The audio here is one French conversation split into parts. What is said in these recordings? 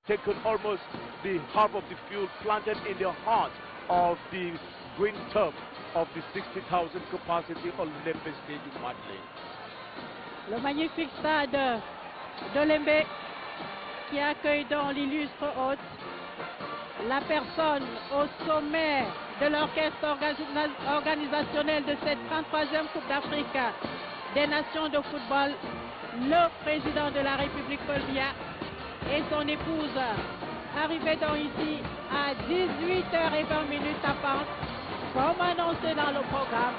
taken almost the half of the field, planted in the heart of the green turf of the 60,000 capacity Olympic Stadium, Madeleine. Le magnifique stade d'Olembe qui accueille dans l'illustre hôte la personne au sommet de l'orchestre organisationnel de cette 33e Coupe d'Afrique des Nations de football, le président de la République Paul Biya et son épouse, arrivés donc ici à 18h20 à Pente, comme annoncé dans le programme.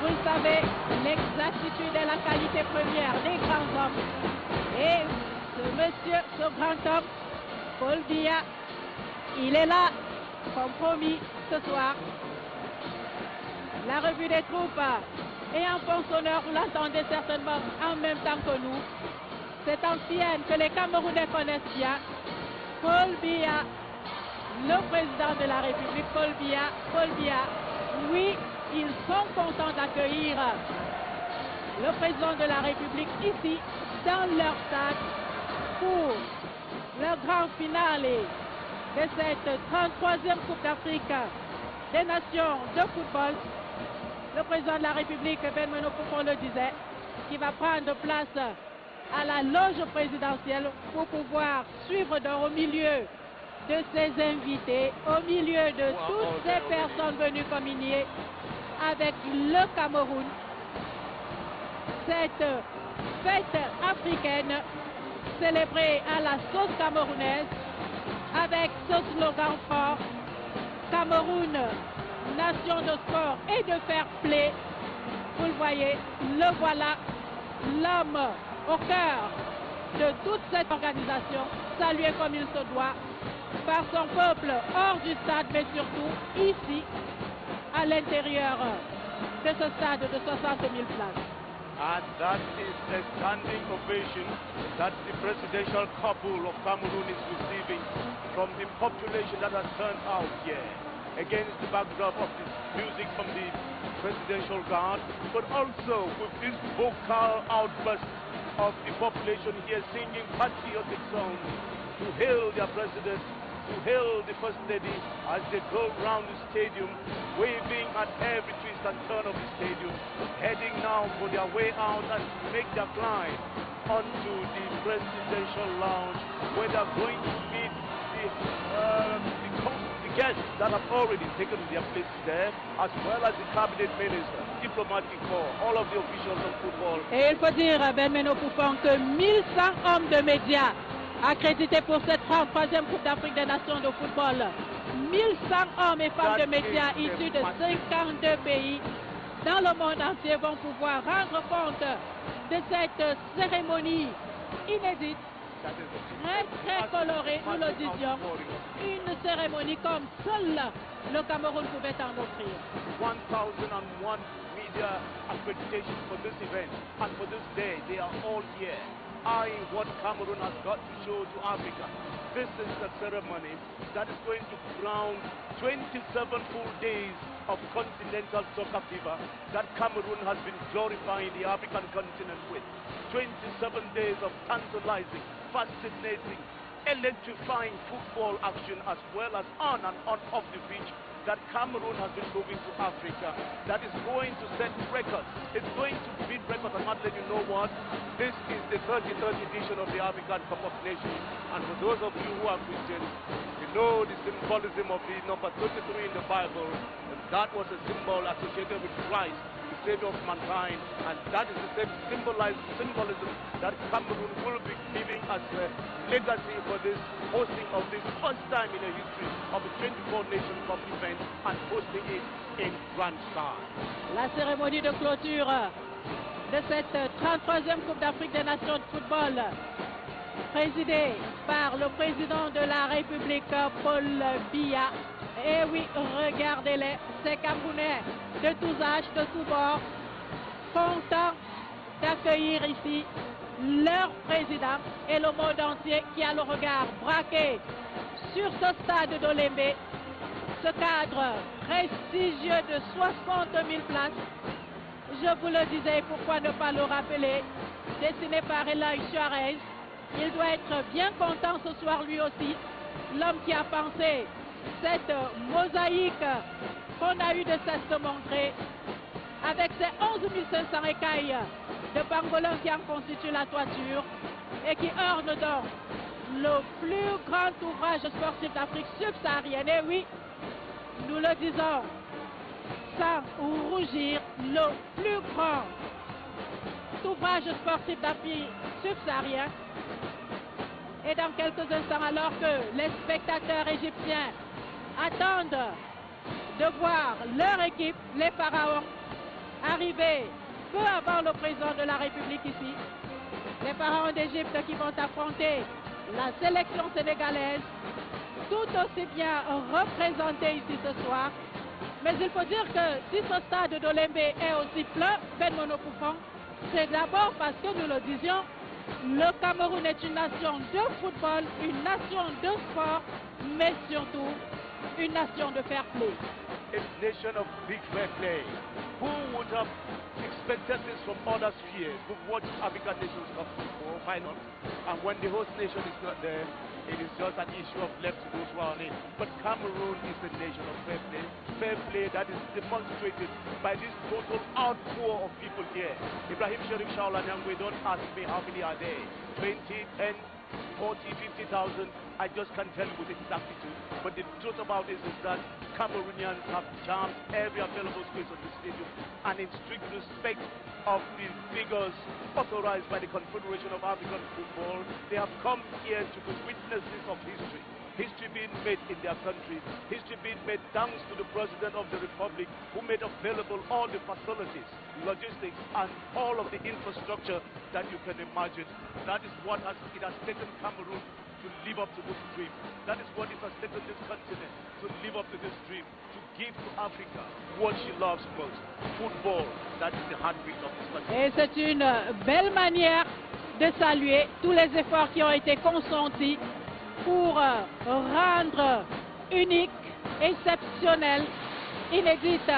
Vous le savez, l'exactitude et la qualité première des grands hommes. Et ce grand homme, Paul Biya, il est là, comme promis, ce soir. La revue des troupes et en pensionneur, vous l'entendez certainement en même temps que nous. Cette ancienne que les Camerounais connaissent bien, Paul Biya, le président de la République, Paul Biya, oui, ils sont contents d'accueillir le président de la République ici, dans leur stade, pour le grand finale de cette 33e Coupe d'Afrique des Nations de football. Le président de la République, Ben Poupon le disait, qui va prendre place à la loge présidentielle pour pouvoir suivre au milieu de ses invités, au milieu de toutes ces personnes venues communier avec le Cameroun. Cette fête africaine célébrée à la sauce camerounaise avec ce slogan fort, Cameroun, nation de sport et de fair play. Vous le voyez, le voilà, l'homme au cœur de toute cette organisation, salué comme il se doit par son peuple hors du stade, mais surtout ici, à l'intérieur de ce stade de 60 000 places. And that is a standing ovation that the presidential couple of Cameroon is receiving from the population that has turned out here, against the backdrop of this music from the presidential guard, but also with this vocal outburst of the population here singing patriotic songs to hail their president, to hail the First Lady as they go round the stadium, waving at every twist and turn of the stadium, heading now for their way out and make their climb onto the presidential lounge, where they're going to meet the guests that have already taken their places there, as well as the cabinet minister, diplomatic corps, all of the officials of football. Et il faut dire, Ben Poupon, que 1100 hommes de médias accrédités pour cette 33e Coupe d'Afrique des Nations de football. 1100 hommes et femmes de médias issus de 52 pays dans le monde entier vont pouvoir rendre compte de cette cérémonie inédite, très colorée, nous le disions. Une cérémonie comme seul le Cameroun pouvait en offrir. 1001 media accreditation for this event and for this day. They are all here, eyeing what Cameroon has got to show to Africa. This is the ceremony that is going to crown 27 full days of continental soccer fever that Cameroon has been glorifying the African continent with. 27 days of tantalizing, fascinating, electrifying football action, as well as on and off the pitch, that Cameroon has been moving to Africa, that is going to set records. It's going to beat records. And Madeleine, you know what? This is the 33rd edition of the African Cup of Nations. And for those of you who are Christians, you know the symbolism of the number 33 in the Bible. And that was a symbol associated with Christ, the Savior of mankind. And that is the same symbolism that Cameroon will be giving as a legacy for this hosting of this first time in the history of the 24 Nations Cup event and hosting it in grand style. La cérémonie de clôture de cette 33e Coupe d'Afrique des Nations de football, présidée par le président de la République, Paul Biya. Et oui, regardez-les, ces Camerounais de tous âges, de tous bords, contents d'accueillir ici leur président et le monde entier qui a le regard braqué sur ce stade d'Olembe, ce cadre prestigieux de 60 000 places. Je vous le disais, pourquoi ne pas le rappeler, dessiné par Eli Suarez, Il doit être bien content ce soir lui aussi, l'homme qui a pensé cette mosaïque qu'on a eu de cesse de montrer, avec ces 11 500 écailles de pangolins qui en constituent la toiture et qui ornent donc le plus grand ouvrage sportif d'Afrique subsaharienne. Et oui, nous le disons sans rougir, le plus grand ouvrage sportif d'Afrique subsaharienne. Et dans quelques instants, alors que les spectateurs égyptiens attendent de voir leur équipe, les Pharaons, arriver peu avant le président de la République ici, les Pharaons d'Égypte qui vont affronter la sélection sénégalaise, tout aussi bien représentée ici ce soir. Mais il faut dire que si ce stade d'Olembe est aussi plein, Ben Monopoufon, c'est d'abord parce que nous le disions, le Cameroun est une nation de football, une nation de sport, mais surtout une nation de fair play. A nation of big fair play. Who would have expected this from other spheres? We've watched African nations Cup before, final, and when the host nation is not there, it is just an issue of left to those who are on it. But Cameroon is a nation of fair play. Fair play that is demonstrated by this total outpour of people here. Ibrahim Sharif Shaola Nyangwe, don't ask me how many are there. 20, 10, 40, 50,000. I just can't tell you with exactitude. But the truth about this is that Cameroonians have charmed every available space of the stadium, and in strict respect of the figures authorized by the Confederation of African Football, they have come here to be witnesses of history. History being made in their country, history being made thanks to the President of the Republic, who made available all the facilities, logistics, and all of the infrastructure that you can imagine. That is what it has taken Cameroon to live up to this dream. That is what it has taken this continent to live up to this dream, to give to Africa what she loves most, football. That is the heartbeat of this country. Et c'est une belle manière de saluer tous les efforts qui ont été consentis pour rendre unique, exceptionnelle, inédite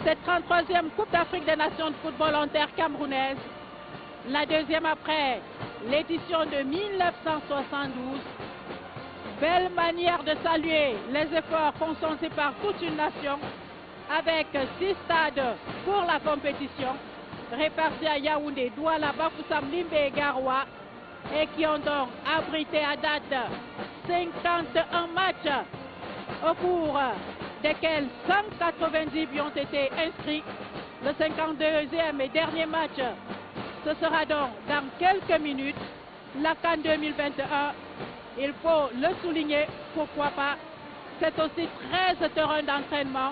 cette 33e Coupe d'Afrique des Nations de football en terre camerounaise, la deuxième après l'édition de 1972. Belle manière de saluer les efforts consentis par toute une nation, avec 6 stades pour la compétition, répartis à Yaoundé, Douala, Bafoussam, Limbe et Garoua, et qui ont donc abrité à date 51 matchs au cours desquels 190 buts ont été inscrits. Le 52e et dernier match, ce sera donc dans quelques minutes, la CAN 2021. Il faut le souligner, pourquoi pas. C'est aussi 13 terrains d'entraînement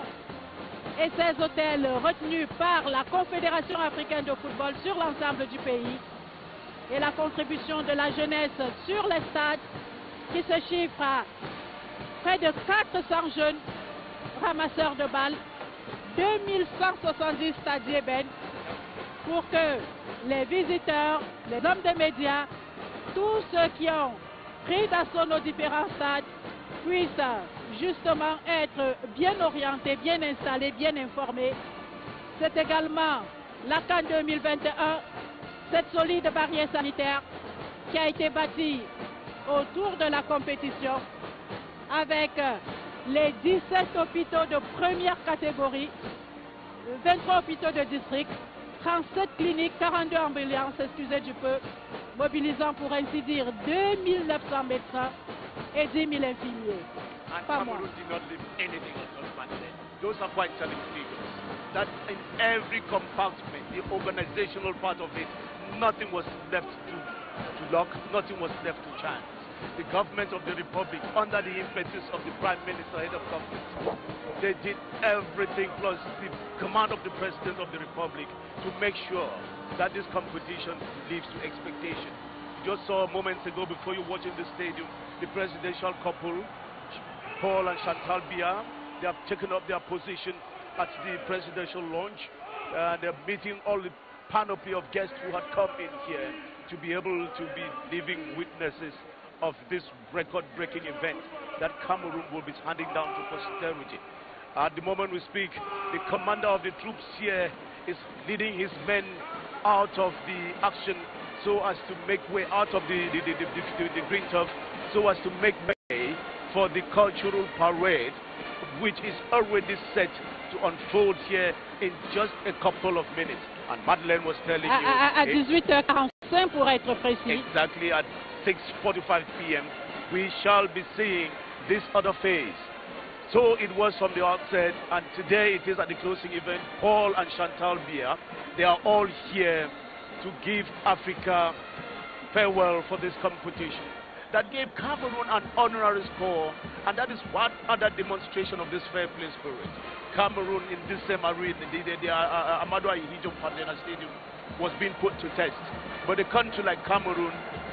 et 16 hôtels retenus par la Confédération africaine de football sur l'ensemble du pays. Et la contribution de la jeunesse sur les stades qui se chiffre à près de 400 jeunes ramasseurs de balles, 2170 stades ébènes pour que les visiteurs, les hommes des médias, tous ceux qui ont pris d'assaut nos différents stades puissent justement être bien orientés, bien installés, bien informés. C'est également la CAN 2021, cette solide barrière sanitaire qui a été bâtie autour de la compétition avec les 17 hôpitaux de première catégorie, 23 hôpitaux de district, 37 cliniques, 42 ambulances, excusez du peu, mobilisant pour ainsi dire 2900 médecins et 10 000 infirmiers. And Pas moi. Cameroon did not leave anything unmanaged. Those are quite telling figures. That in every compartment, the organizational part of it, nothing was left to luck, nothing was left to chance. The government of the Republic, under the impetus of the Prime Minister, head of government, they did everything plus the command of the President of the Republic to make sure that this competition lives to expectation. You just saw moments ago before you watching the stadium, the presidential couple, Paul and Chantal Biya, they have taken up their position at the presidential launch. They're meeting all the panoply of guests who had come in here to be able to be living witnesses of this record-breaking event that Cameroon will be handing down to posterity. At the moment we speak, the commander of the troops here is leading his men out of the action so as to make way out of the green turf, so as to make way for the cultural parade, which is already set to unfold here in just a couple of minutes. And Madeleine was telling you... À 18h45 pour être précis. Exactly at 6:45 p.m. we shall be seeing this other phase. So it was from the outset, and today it is at the closing event. Paul and Chantal Biya, they are all here to give Africa farewell for this competition that gave Cameroon an honorary score, and that is one other demonstration of this fair play spirit. Cameroon in this same arena, the Amadou Ahidjo Fandena Stadium, was being put to test. But a country like Cameroon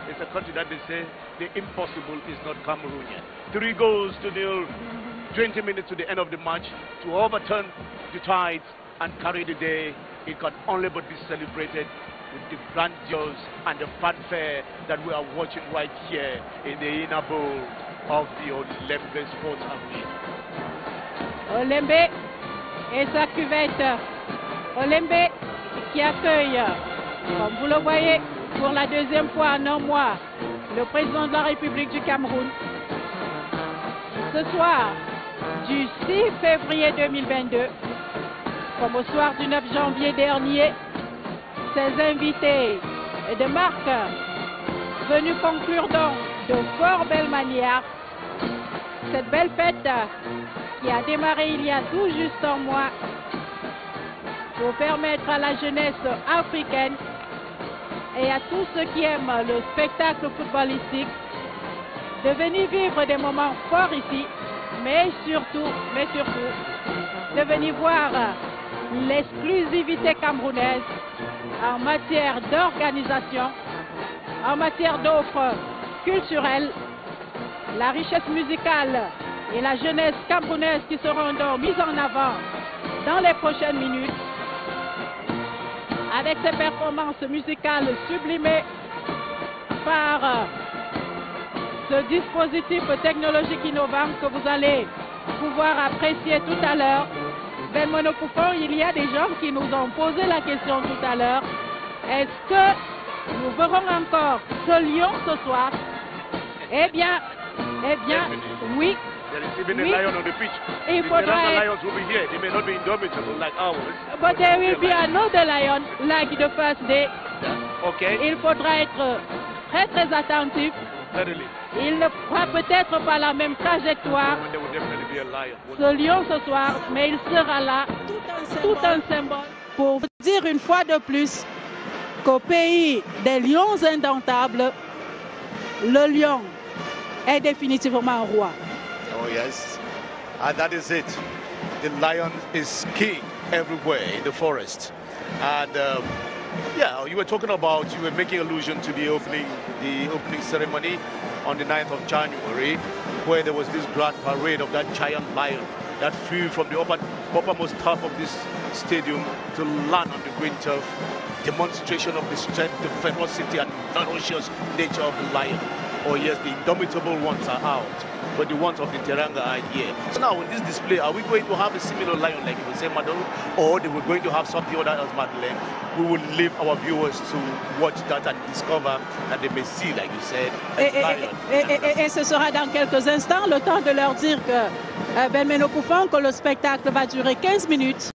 is a country that they say the impossible is not Cameroon yet. 3 goals to 0, 20 minutes to the end of the match, to overturn the tides and carry the day. It can only but be celebrated with the grandiose and the fanfare that we are watching right here in the inner bowl of the Olembe Sports Arena. Olembe et sa cuvette. Olembe qui accueille, comme vous le voyez, pour la 2e fois en un mois, le président de la République du Cameroun. Ce soir, du 6 février 2022, comme au soir du 9 janvier dernier, ces invités de marque venus conclure donc de fort belle manière cette belle fête qui a démarré il y a tout juste un mois pour permettre à la jeunesse africaine et à tous ceux qui aiment le spectacle footballistique de venir vivre des moments forts ici, mais surtout de venir voir l'exclusivité camerounaise en matière d'organisation, en matière d'offres culturelles, la richesse musicale et la jeunesse camerounaise qui seront donc mises en avant dans les prochaines minutes avec ces performances musicales sublimées par ce dispositif technologique innovant que vous allez pouvoir apprécier tout à l'heure. Ben Monocoupon, il y a des gens qui nous ont posé la question tout à l'heure. Est-ce que nous verrons encore ce lion ce soir? Eh bien, oui. Oui. Il faudra... But there will be another lion like the first day. Okay. Il faudra être très attentif. Il ne fera peut-être pas la même trajectoire, ce lion ce soir, mais il sera là, tout un symbole. Pour vous dire une fois de plus qu'au pays des lions indomptables, le lion est définitivement roi. Oh yes, and that is it. The lion is king everywhere in the forest. And yeah, you were making allusion to the opening ceremony on the 9th of January, where there was this grand parade of that giant lion that flew from the uppermost top of this stadium to land on the green turf. Demonstration of the strength, the ferocity and ferocious nature of the lion. Oh yes, the indomitable ones are out, but the ones of the Teranga are here. So now in this display, are we going to have a similar lion like you say, Madeleine, or we're going to have something other as Madeleine? We will leave our viewers to watch that and discover that they may see, like you said, et ce sera dans quelques instants, le temps de leur dire que Ben Menokoufan, que le spectacle va durer 15 minutes.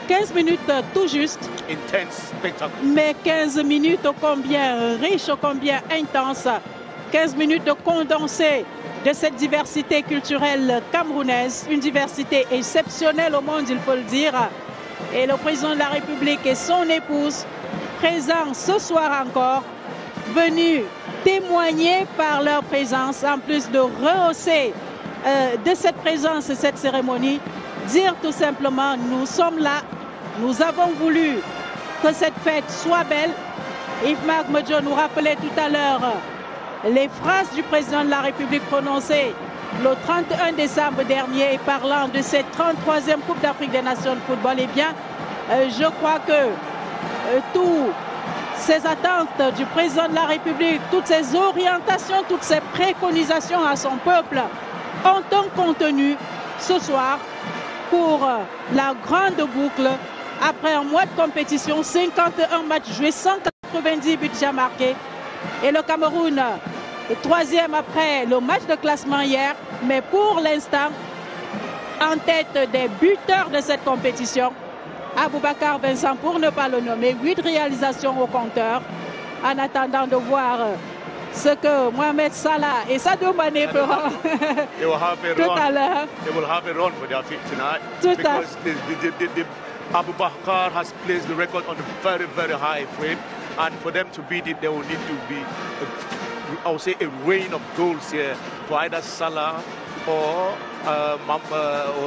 15 minutes tout juste. Intense spectacle. Mais 15 minutes ô combien riches, ô combien intenses. 15 minutes de condensé de cette diversité culturelle camerounaise, une diversité exceptionnelle au monde, il faut le dire. Et le président de la République et son épouse, présents ce soir encore, venus témoigner par leur présence, en plus de rehausser de cette présence et cette cérémonie, dire tout simplement, nous sommes là, nous avons voulu que cette fête soit belle. Yves-Marc Medjo nous rappelait tout à l'heure les phrases du président de la République prononcées le 31 décembre dernier parlant de cette 33e Coupe d'Afrique des Nations de football. Eh bien, je crois que toutes ces attentes du président de la République, toutes ces orientations, toutes ces préconisations à son peuple ont un contenu ce soir pour la grande boucle. Après un mois de compétition, 51 matchs joués, 100 90 buts déjà marqués. Et le Cameroun, troisième après le match de classement hier, mais pour l'instant, en tête des buteurs de cette compétition. Aboubacar Vincent, pour ne pas le nommer, 8 réalisations au compteur, en attendant de voir ce que Mohamed Salah et Sadio Mané feront tout à l'heure. They will have a run for their feet tonight. Tout à Because Aboubacar has placed the record on a very, very high frame. And for them to beat it, there will need to be, I would say, a rain of goals here for either Salah or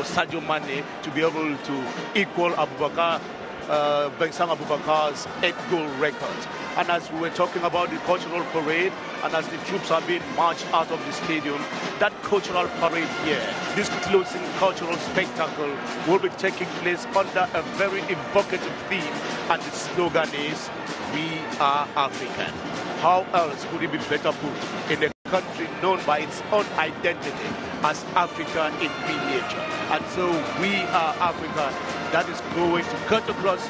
Sadio Mane to be able to equal Aboubacar, Vincent Aboubacar's 8-goal record. And as we were talking about the cultural parade, and as the troops are being marched out of the stadium, that cultural parade here, this closing cultural spectacle, will be taking place under a very evocative theme, and the slogan is, "We are African." How else could it be better put in a country known by its own identity as Africa in miniature? And so we are Africa. That is going to cut across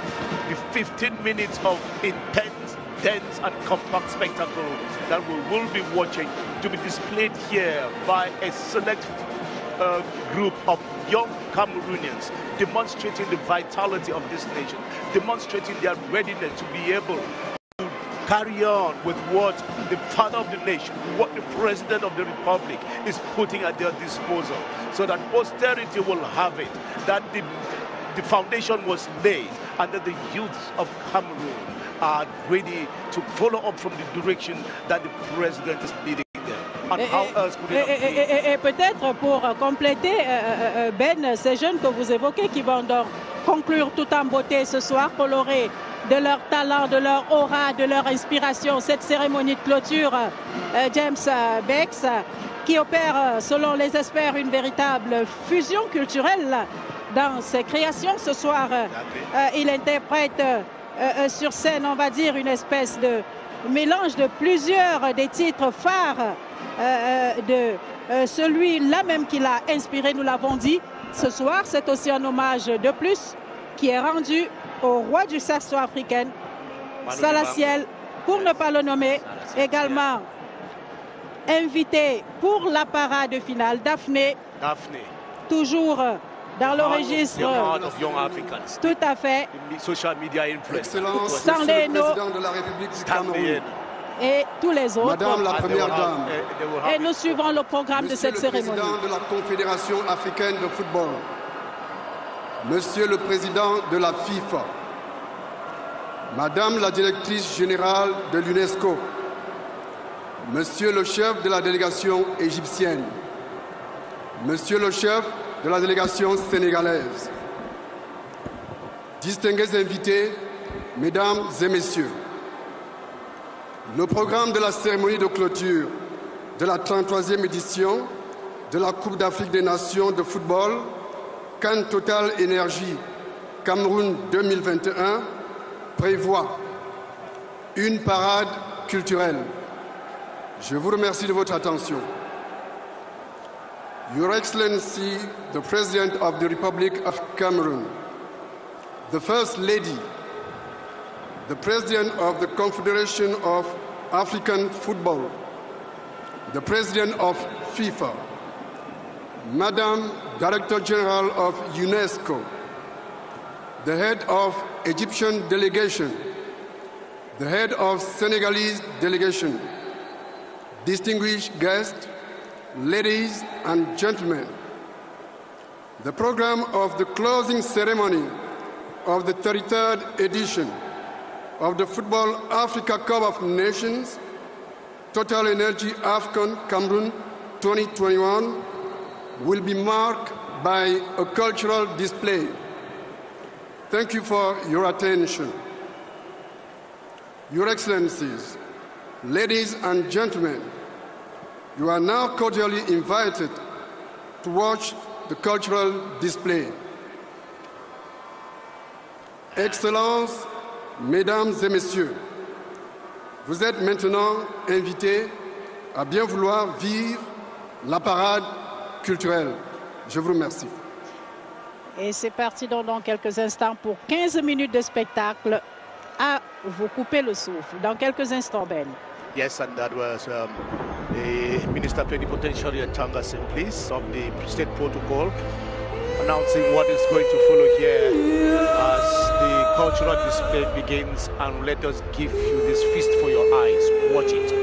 the 15 minutes of intense, dense and compact spectacle that we will be watching, to be displayed here by a select group of young Cameroonians, demonstrating the vitality of this nation, demonstrating their readiness to be able carry on with what the father of the nation, what the president of the republic is putting at their disposal, so that posterity will have it, that the foundation was laid, and that the youths of Cameroon are ready to follow up from the direction that the president is leading them. And how else could it et peut-être pour compléter, Ben, ces jeunes que vous évoquez qui vont donc conclure tout en beauté ce soir, colorés de leur talent, de leur aura, de leur inspiration, cette cérémonie de clôture, James Bex, qui opère, selon les experts, une véritable fusion culturelle dans ses créations. Ce soir, il interprète sur scène, on va dire, une espèce de mélange de plusieurs des titres phares de celui-là même qui l'a inspiré, nous l'avons dit. Ce soir, c'est aussi un hommage de plus qui est rendu au roi du saxo africain, Salah Ciel, pour ne pas le nommer, également invité pour la parade finale, Daphné, toujours dans le registre, tout à fait, Stanley No, de la République du Cameroun, et tous les autres. Madame la Première Dame, et nous suivons le programme de cette cérémonie. Monsieur le Président de la Confédération africaine de football, Monsieur le Président de la FIFA, Madame la Directrice générale de l'UNESCO, Monsieur le chef de la délégation égyptienne, Monsieur le chef de la délégation sénégalaise, distingués invités, Mesdames et Messieurs, le programme de la cérémonie de clôture de la 33e édition de la Coupe d'Afrique des Nations de football CAN Total Énergie Cameroun 2021 prévoit une parade culturelle. Je vous remercie de votre attention. Your Excellency, the President of the Republic of Cameroon, the First Lady, the President of the Confederation of African Football, the President of FIFA, Madam Director General of UNESCO, the Head of Egyptian Delegation, the Head of Senegalese Delegation, distinguished guests, ladies and gentlemen, the program of the closing ceremony of the 33rd edition of the Football Africa Cup of Nations, Total Energy AFCON Cameroon 2021 will be marked by a cultural display. Thank you for your attention. Your Excellencies, ladies and gentlemen, you are now cordially invited to watch the cultural display. Excellences, Mesdames et Messieurs, vous êtes maintenant invités à bien vouloir vivre la parade culturelle. Je vous remercie. Et c'est parti dans quelques instants pour 15 minutes de spectacle à vous couper le souffle. Dans quelques instants, Ben. Yes, and that was the Minister Plenipotentiary and Tanga Simplice of the State Protocol announcing what is going to follow here as the cultural display begins. And let us give you this feast for your eyes. Watch it.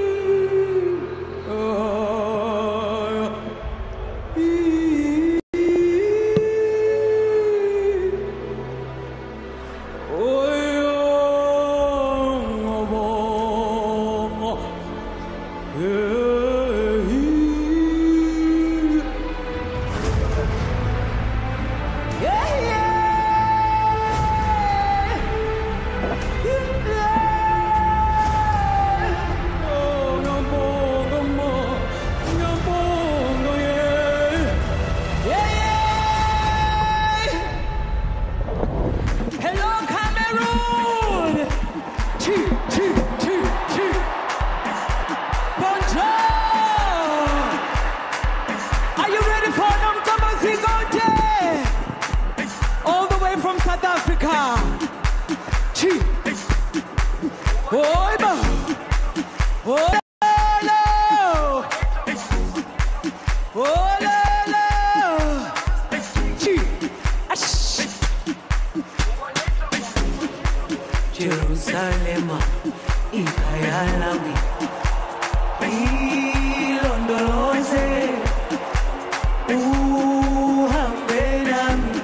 Jerusalem, ikayalami, ilondoloze, uhambe nami,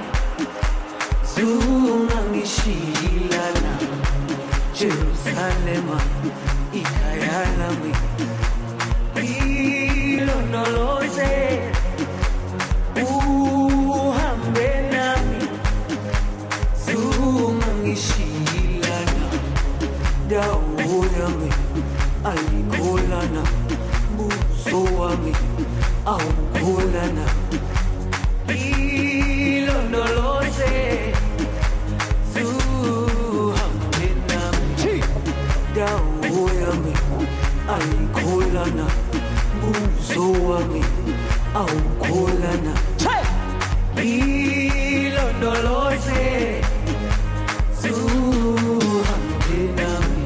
zungangishilana. Jerusalem, ikayalami, ilondoloze, uhambe nami, zungangishilana. Dawo yami alikholana, buso wami awukholana. Ilondoloze, zuhambe nami. Dawo yami alikholana, buso wami awukholana. Ilondoloze, zuhambe nami.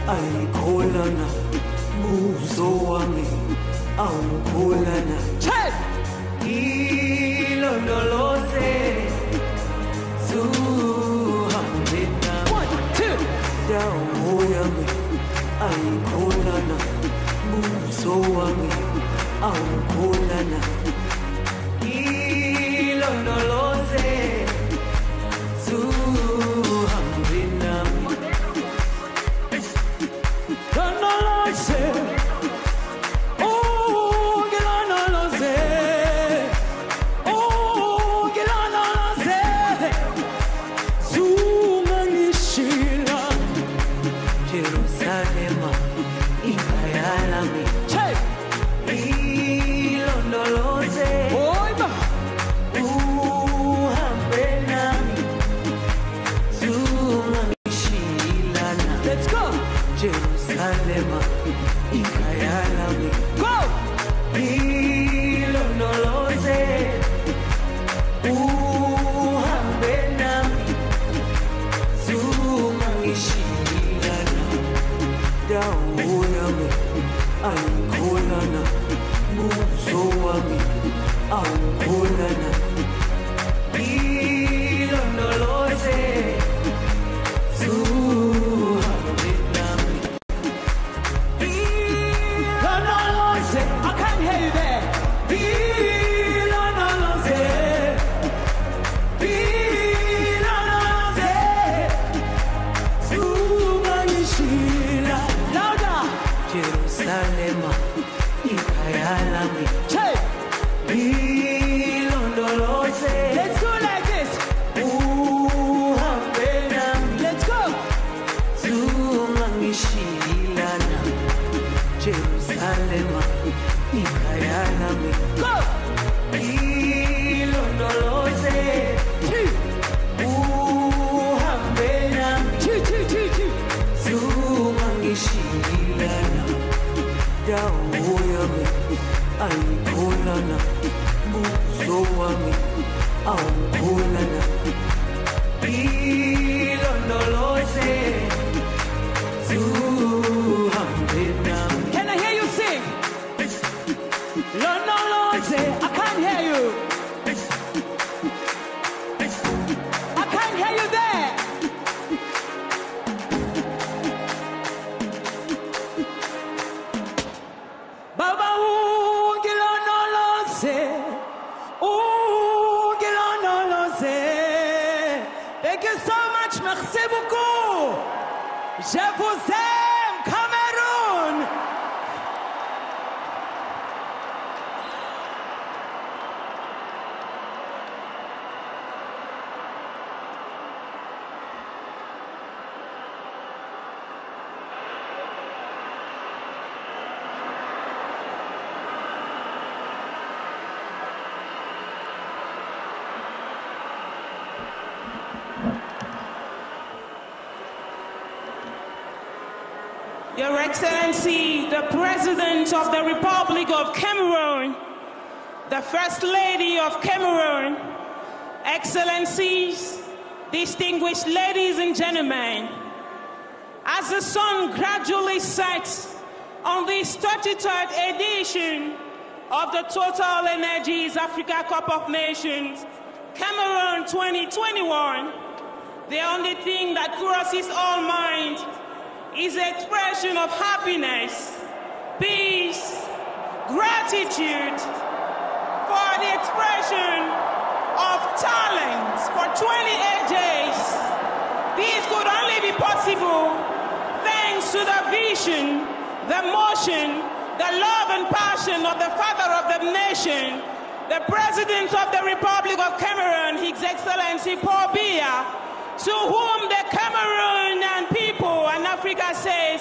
Alikholana, buso wami awukholana. Ilondoloze, zuhambe nami. Dawo yami alikholana, buso wami awukholana. Ilondoloze, zuhambe nami. Jerusalem, ikayalami, ilondoloze, uhambe nami, zungangishilana. Let's go. Jerusalem, ikayalami, go. Ilondoloze, uhambe nami, zungangishilana. Dawo yami alikholana, buso wami awukholana. Ilondoloze, zuhambe nami. Ilondoloze, I can't hear you there. Ilondoloze, ilondoloze, zungangishila. Louder. Jerusalem, ikayalami, ilondoloze. Let's go like this. Jerusalem, ikayalami. Go! Ilondoloze, uhambe nami. Zungangishilana, dawo yami ayikholana, buso wami awukholana. Ilondoloze, zuhambe nami. Can I hear you sing? Ilondoloze, I can't hear you. I can't hear you there. Baba ungilondoloze, ungilondoloze. Thank you so much, merci beaucoup. Je vous aime, Cameroun. Your Excellency, the President of the Republic of Cameroon, the First Lady of Cameroon, Excellencies, distinguished ladies and gentlemen, as the sun gradually sets on this 33rd edition of the Total Energies Africa Cup of Nations, Cameroon 2021, the only thing that crosses all minds is the expression of happiness, peace, gratitude for the expression of talent for 28 days. This could only be possible thanks to the vision, the motion, the love and passion of the father of the nation, the President of the Republic of Cameroon, His Excellency Paul Biya, to whom the Cameroonian people and Africa says,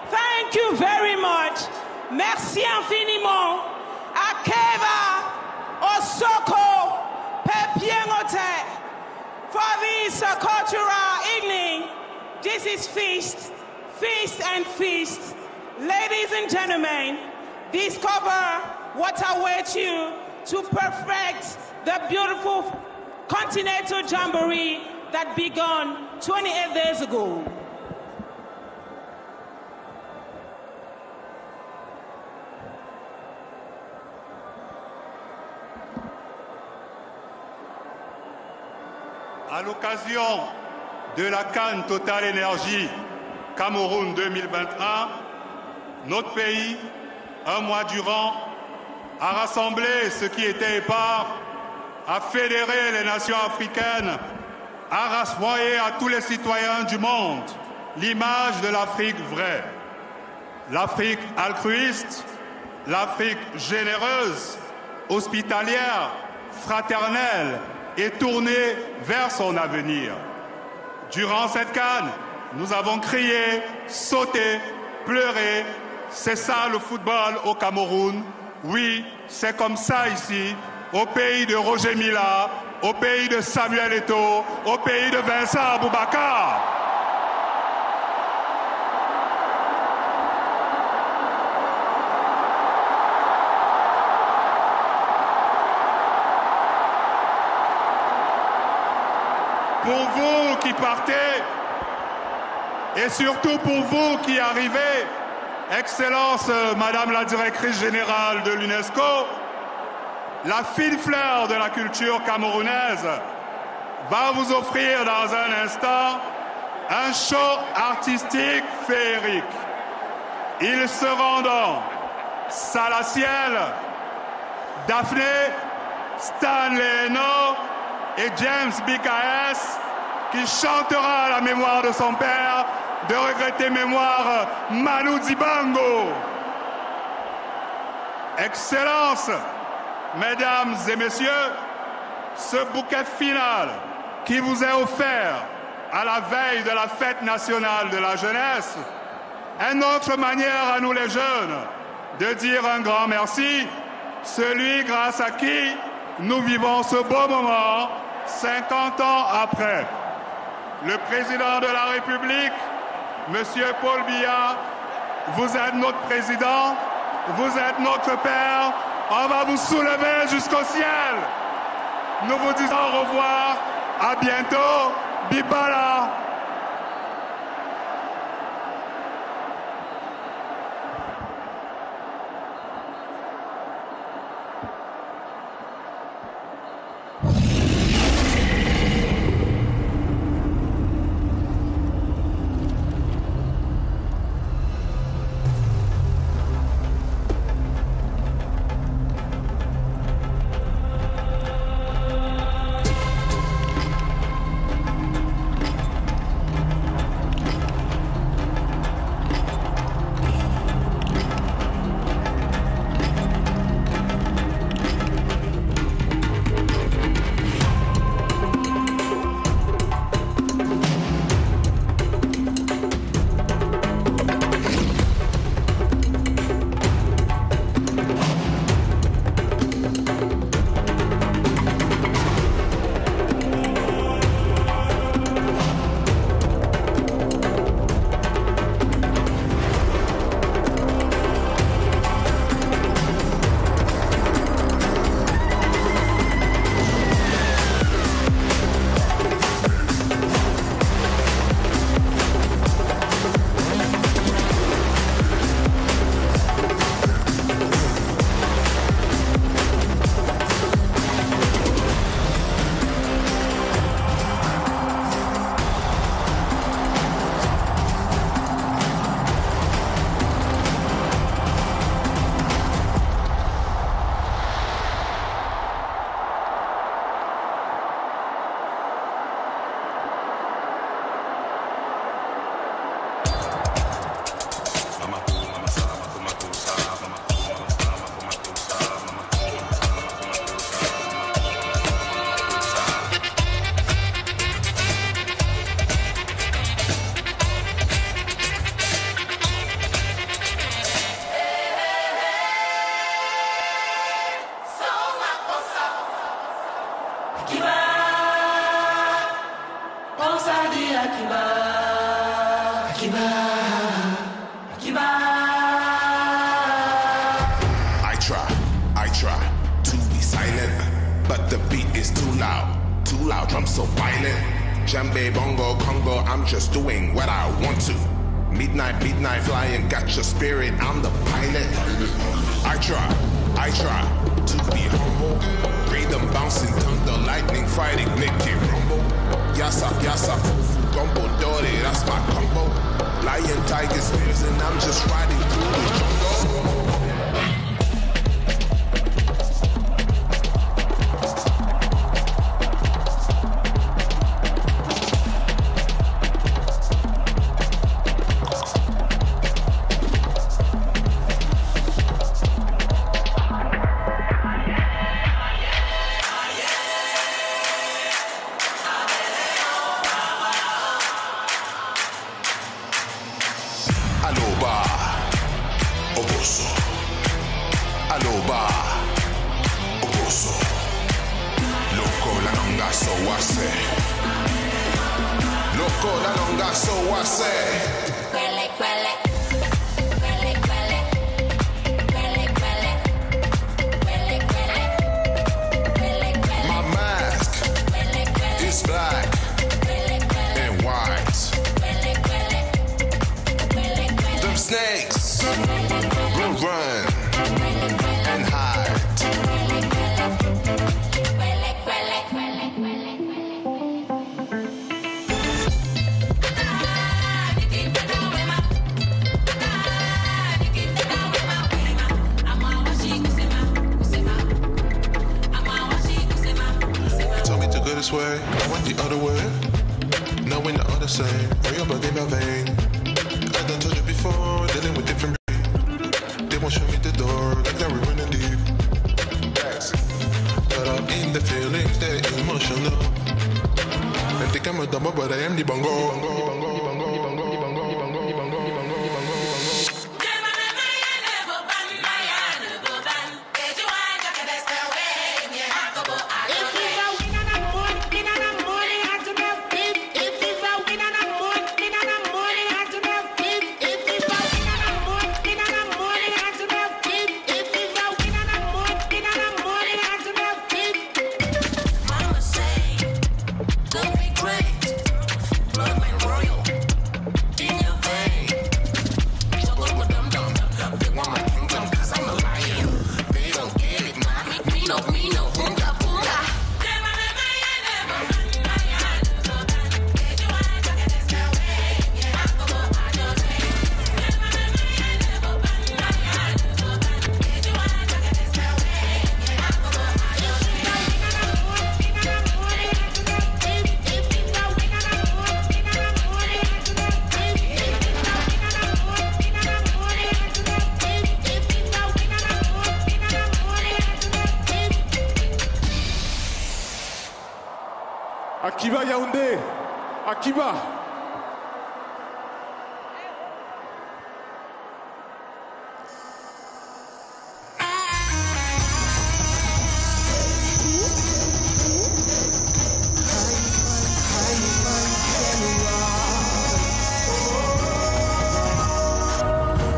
thank you very much. Merci infiniment. Akeva Osoko Pepiengote for this cultural evening. This is feast, feast and feast. Ladies and gentlemen, discover what awaits you to perfect the beautiful continental jamboree that began 28 days ago. À l'occasion de la CAN Total Énergie Cameroun 2021, notre pays, un mois durant, a rassemblé ce qui était épars, a fédéré les nations africaines, a rassemblé à tous les citoyens du monde l'image de l'Afrique vraie. L'Afrique altruiste, l'Afrique généreuse, hospitalière, fraternelle et tournée vers son avenir. Durant cette CAN, nous avons crié, sauté, pleuré. C'est ça le football au Cameroun. Oui, c'est comme ça ici, au pays de Roger Mila, au pays de Samuel Eto'o, au pays de Vincent Aboubakar. Pour vous qui partez, et surtout pour vous qui arrivez, Excellence Madame la Directrice Générale de l'UNESCO, la fine fleur de la culture camerounaise va vous offrir dans un instant un show artistique féerique. Ils seront donc Salaciel, Daphné, Stanley Eno et James BKS qui chantera à la mémoire de son père, de regretter mémoire Manu Dibango. Excellence, Mesdames et Messieurs, ce bouquet final qui vous est offert à la veille de la fête nationale de la jeunesse est notre manière à nous les jeunes de dire un grand merci, celui grâce à qui nous vivons ce beau moment 50 ans après. Le président de la République, Monsieur Paul Biya, vous êtes notre président, vous êtes notre père, on va vous soulever jusqu'au ciel. Nous vous disons au revoir, à bientôt, Bibala. I try to be silent, but the beat is too loud, drum so violent. Djembe, bongo, Congo, I'm just doing what I want to. Midnight, flying, got your spirit, I'm the pilot. I try to be humble. Rhythm bouncing, thunder, lightning, fighting, make it rumble. Yassa, fufu, gumbo, dory, that's my combo. Lion, tigers, bears, and I'm just riding through the jungle. Akiva Yaoundé. Akiva.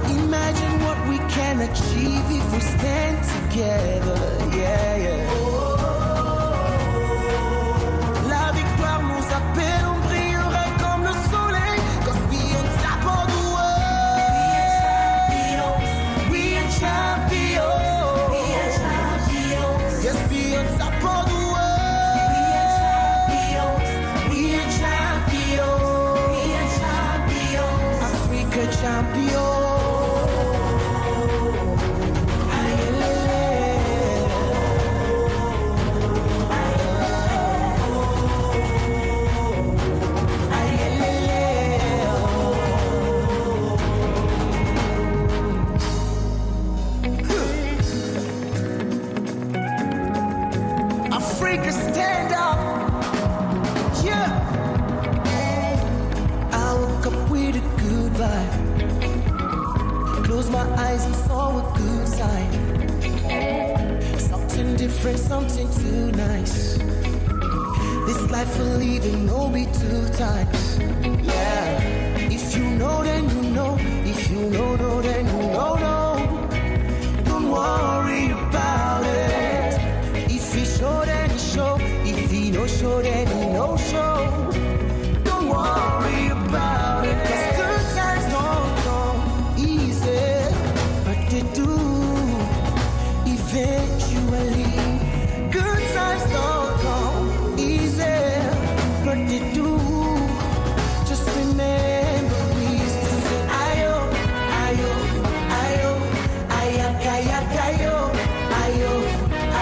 Imagine what we can achieve if we stand together, yeah, yeah. La victoire nous appelle, on brillera comme le soleil, 'cause we on top of the world. We are champions. We are champions. Yes, we on top of the world. We are champions. We are champions. We are champions. Africa champions. Africa, stand up. Yeah. I woke up with a good vibe. Close my eyes and saw a good sign. Something different, something too nice. This life we're living, no be two times. Yeah. If you know, then you know. If you know, then you know. Don't worry about it. If he show, then he show. If he no show, then he no show. Don't worry about it. 'Cause good times don't come easy, but they do eventually. Good times don't come easy, but they do. Just remember we used to say ayo, ayo, ayo, ayaka, ayo, ayo,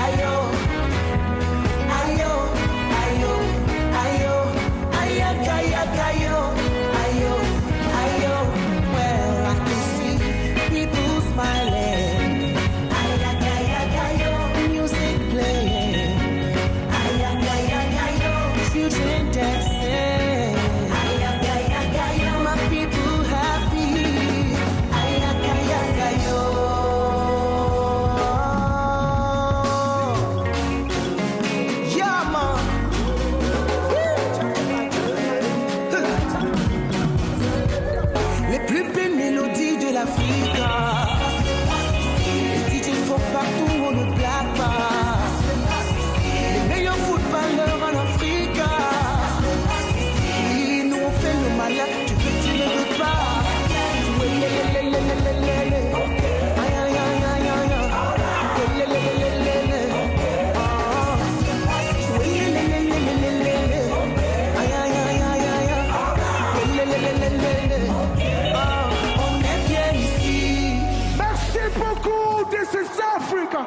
ayo. Ayo, ayo, ayo, ayaka, ayo, ayo, ayo. Well, I can see people smiling. Ayaka, ayo, music playing. Ayaka, ayo, children dancing. Ayaka, ayo, my people happy. Ayaka, ayo. Yeah, man. Les plus belles mélodies de l'Afrique. Les DJ font partout, on ne blague pas. Les meilleurs footballeurs en Afrique. Et nous on fait le malin, tu veux, tu ne veux pas. Aïe, aïe, aïe, aïe, aïe. On est bien ici. Merci beaucoup, this is Africa.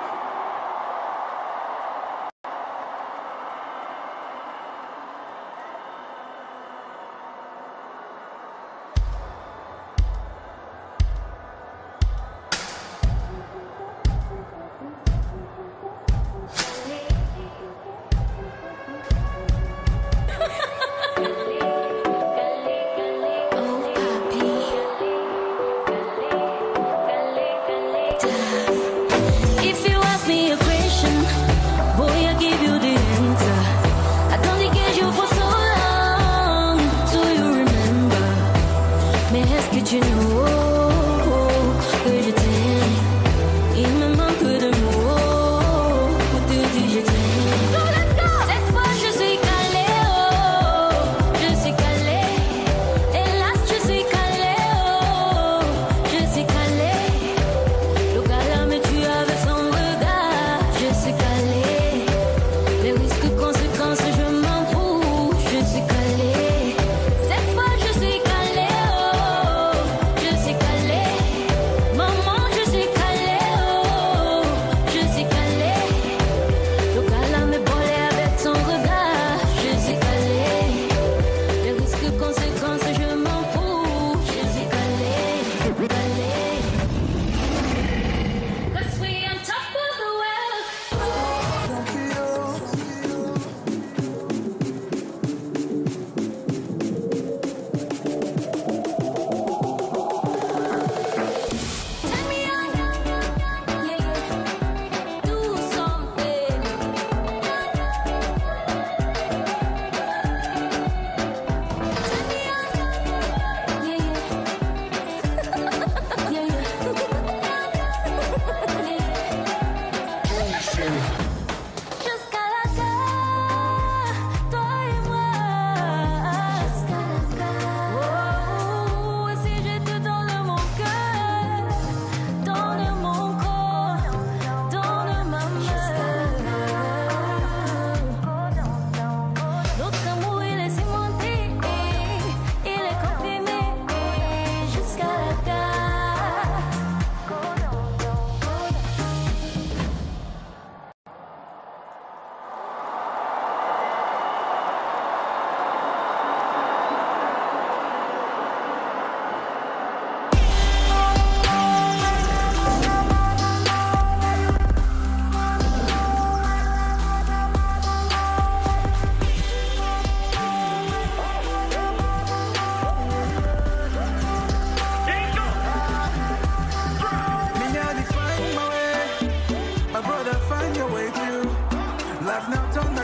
If you ask me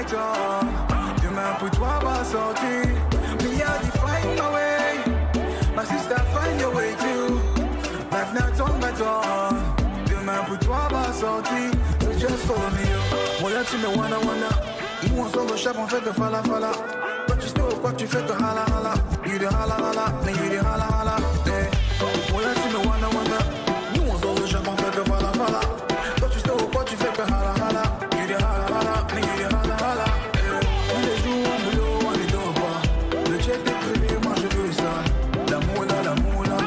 ton. Demain pour toi va sortir. Me I define my way. My sister find your way too. Life not on my tongue. Demain pour toi va sortir. So just follow me. Voilà tu me wanna. Nous on sort le chap, on fait de fala. Quand tu stop, quoi tu fais de hala. You de hala, mais you de hala. Voilà tu me wanna. Nous on sort le chap, on fait de fala. Quand tu stop, quoi tu fais de hala. You de hala, mais you de hala. Tous les jours on boulot, on les dort pas. Le check est privé, moi je veux ça. L'amour là,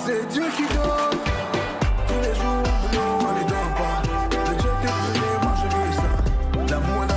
c'est Dieu qui donne. Tous les jours on boulot, on les dort pas. Le check est privé, moi je veux ça. L'amour là.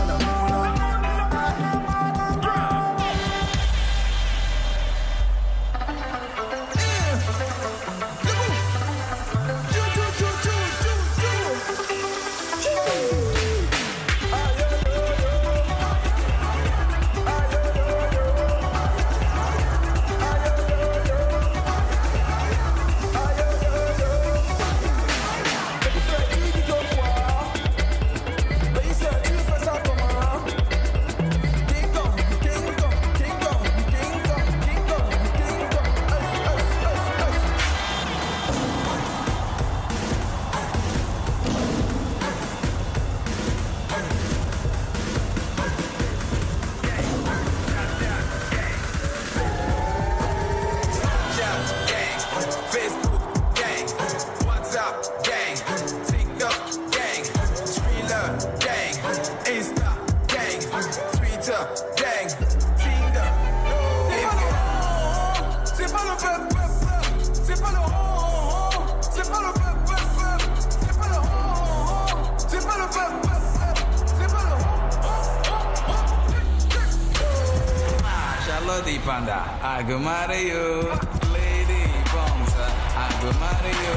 Panda, I go marry you. Lady Bonza, I go marry you.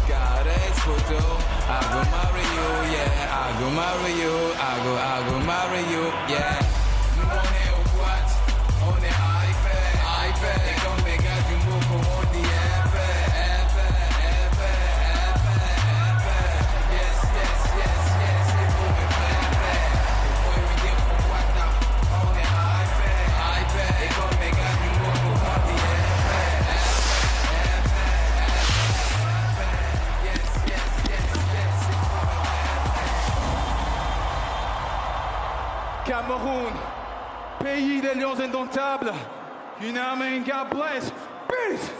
Goddess photo, I go marry you. Yeah, I go marry you. I go marry you. Yeah. On est what? On est iPad. Et comme les gars du mot on dit iPad. Yes. C'est pour mes frères. Et pour lui dire pourquoi on est iPad. Et comme les gars du mot on dit Cameroun, pays des lions indomptables. You know what I mean? God bless. Peace.